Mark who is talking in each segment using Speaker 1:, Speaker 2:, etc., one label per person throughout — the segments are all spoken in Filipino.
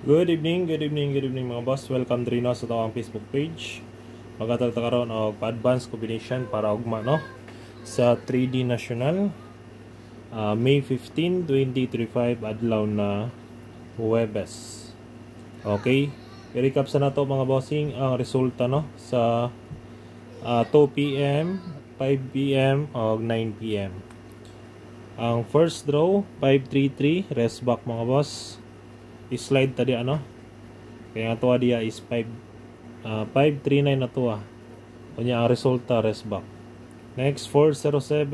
Speaker 1: Good evening mga boss. Welcome diri na sa tawang Facebook page. Magatagta karon og advanced combination para ugma no sa 3D National May 15, 2025 adlaw na Huwebes. Okay. I-recap sa nato mga bossing ang resulta no sa 2 PM, 5 PM og 9 PM. Ang first draw 533 rest back mga boss. I-slide tadi ano. Kaya nga tuwa dia is 539 na tuwa. Kunya ang resulta rest back. Next 407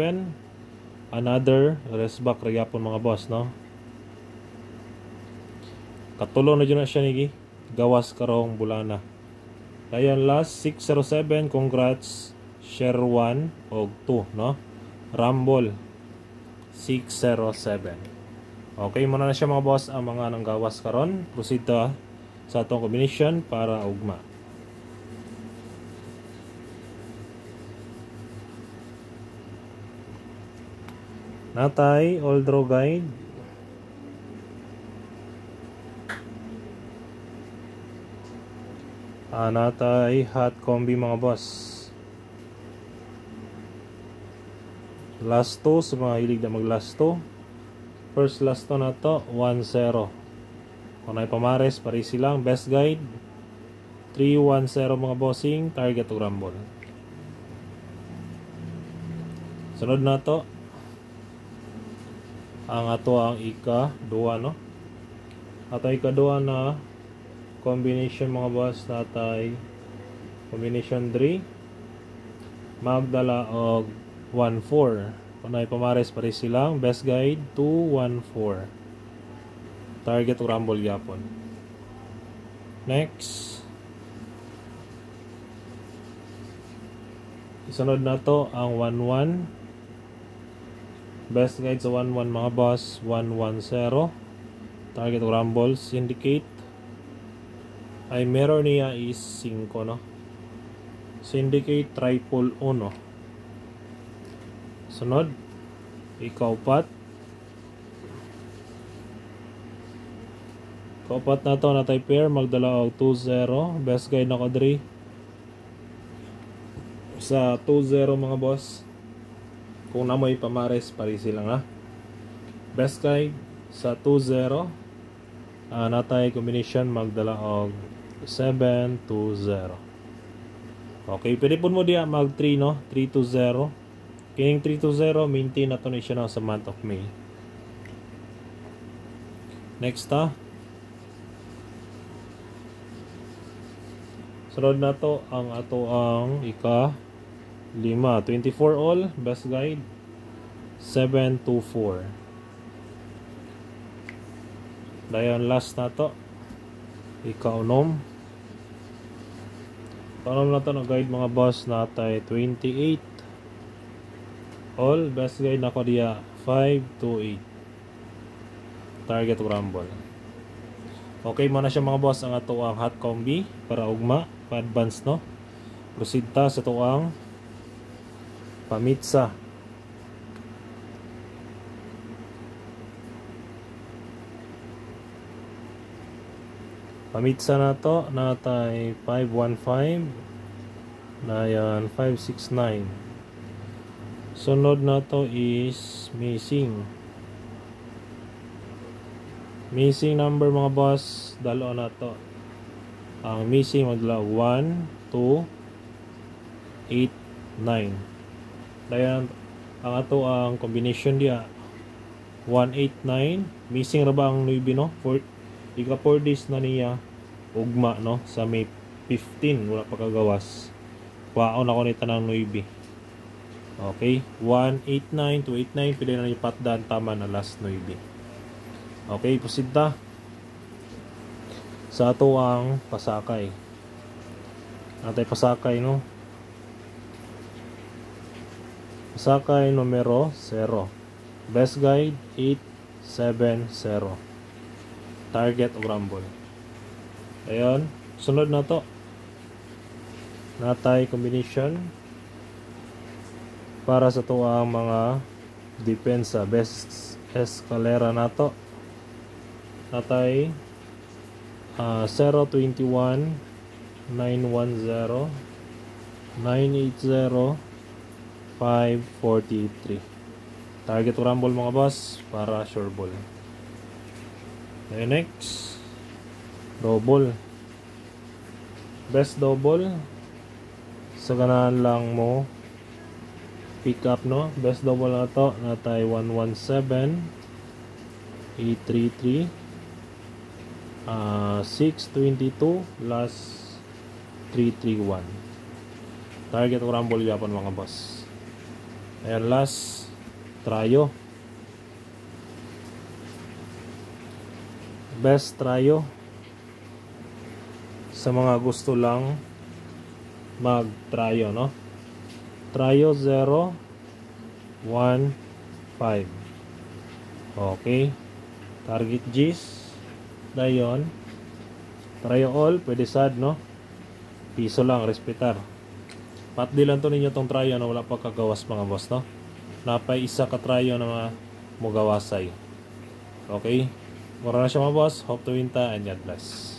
Speaker 1: another rest back magyapon mga boss no. Katulo na dyan na siya nigi. Gawas karong bulana. Dayon last 607 congrats share 1 og 2 no. Rumble 607. Okay, muna na siya mga boss ang mga nanggawas karon. Proceed ta sa atong combination para ugma. Natay all draw guide. Natay hot combi mga boss. Last 2 sa mga hilig na mag last 2. First last to na to 1-0. Kung ay pamares pare silang best guide 3-1-0 mga bossing target to rumble. Sunod na to ang ato ang ika 2 no. Ato ika 2 na combination mga boss natay combination 3 magdala og 1-4. Kung ay pamares pare silang best guide 2-1-4 target to rumble yapon. Next isunod na to ang 1-1 best guide sa 1-1 mga boss 1-1-0 target to rumble syndicate ay meron niya is 5 no. Syndicate triple 1. Sunod ikaupat kaupat na to natay pair magdala og 2-0 best guide na ko diri sa 2-0 mga boss. Kung namoy pamares pare sila nga best guide sa 2-0 natay combination magdala og 7-0. Okay, pwede po mo diya mag 3 no 3-0. Kining 3-0 maintain na to ni siya na sa month of May. Next sunod na to ang ato ang ika 5 24 all best guide 7-4. Dayon last na to ika 6 na to na guide mga boss natay 28 all best guide na ko diya 5-8 target to rumble. Okay mo na siya mga boss ang ato ang hot combi para ugma pa advance no. Proceed ta sa ato ang pamitsa. Pamitsa na to natay 515 na yan 569. Sunod na to is missing number mga boss dalo na to ang missing magla 1 2 8 9. Dayon ang ato ang combination dia 189 missing ra ba ang 9 no for ika 4 days na niya ugma no sa May 15 wala pa kagawas kwaon ako ni tanang 9. Okay, 189 to 89 pwede na ipatdan tama na last 9. Okay, proceed ta sa ato ang pasakay. Natay pasakay no. Pasakay numero 0. Best guide 870. Target o rumble. Ayun, sunod na to. Natay combination para sa tuang mga depensa best escalera nato natay 021 910 980 543. Target rumble mga boss para sure ball. Okay, next double. Best double sa ganahan lang mo pick up, no? Best double na to natay 117 833 622 last 331. Target rumble yapon mga boss. Ayan, last tryo. Best tryo sa mga gusto lang mag tryo, no? Tryo 0 1 5. Okay, target G's dayon. Tryo all pwede sad, no? Piso lang respetar. Patdi lang to ninyo tong tryo na wala pa kagawas mga boss, no? Napay isa ka tryo na mo gawasay. Okay, mura na siya mga boss. Hope to win ta and God bless.